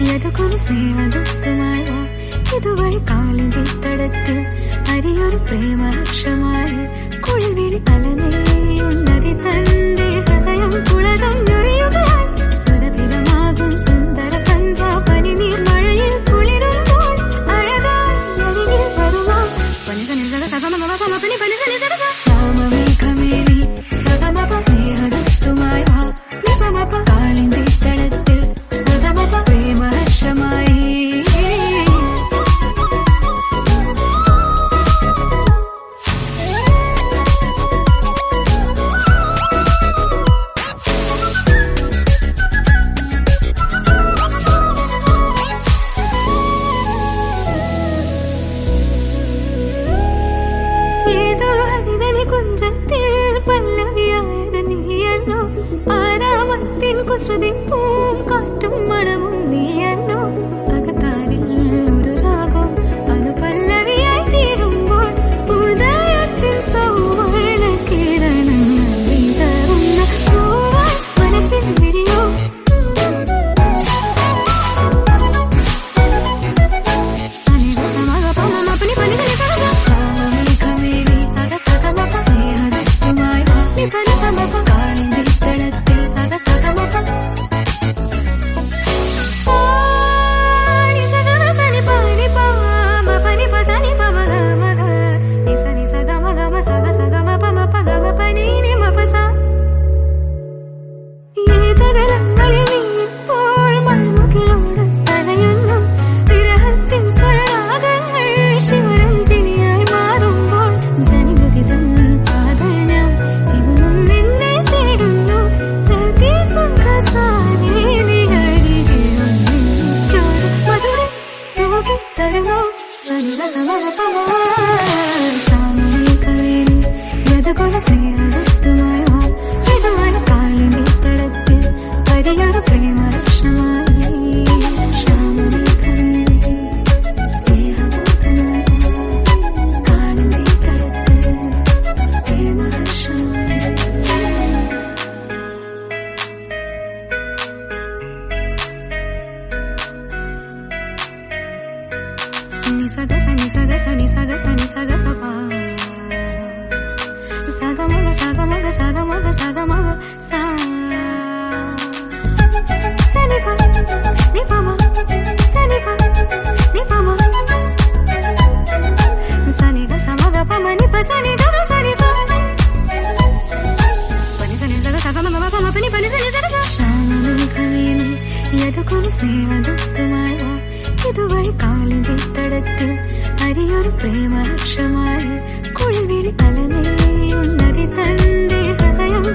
യദുകുല സ്നേഹദൂതുമായി വാ ഇതുവഴി കാളിന്തി തടത്തിൽ അരിയൊരു പ്രേമലക്ഷമായി കുളിവിളി തലനെയ്യുന്നതി തന്റെ ഹൃദയം പുളകം ഞൊറിയുകയായി സുരഭിതമാകും സുന്ദര സന്ധ്യ പനിനീർ മഴയിൽ കുളിരുമ്പോൾ അഴകാരിൽ വരുമാ ശ്യാമമേഘമേനി സഗമപ സ്നേഹദൂതുമായി വാ നിപമപ കാളിന്തി തടത്തിൽ പ്രേമലക്ഷമായി ഏതോ ഹരിതനി കുഞ്ചത്തിൽ പല്ലവിയായത് നീയല്ലോ ആരാമത്തിൻ കുസൃതി പൂം കാറ്റും മണവും നീയല്ലോ അകത്താരിൽ ഒരു രാഗം അനുപല്ലവിയായി തീരുമ്പോൾ ഉദയത്തിൽ സൗവർണ കിരണങ്ങൾ വിതറുന്ന പൂവായി മനസ്സിൽ വിരിയോ യദുകുല സ്നേഹദൂതുമായി വാ ഇതുവഴി കാളിന്തി തടത്തിൽ അരിയൊരു പ്രേമലക്ഷമായി ശ്യാമമേഘമേനി സ്നേഹദൂതുമായി വാ കാളിന്തി തടത്തിൽ പ്രേമലക്ഷമായി നിസഗ സനി സഗ സനി സഗ സനി സഗ സപ സഗമഗ സഗമഗ സഗമഗ സഗമഗ സാ സനിപ നിപമ സനിപ നിപമ സനിഗ സമഗ പമ നിപ സനിഗ സനി സ പനി സനി സഗ സഗമഗ പമ പനി പനി സനി സഗ ശ്യാമമേഘമേനി യദുകുല സ്നേഹദൂതുമായി വാ ഇതുവഴി കാളിന്തി തടത്തിൽ അരിയൊരു പ്രേമലക്ഷമായി കുളിവിളി തലനെയ്യുന്നതി തന്റെ ഹൃദയം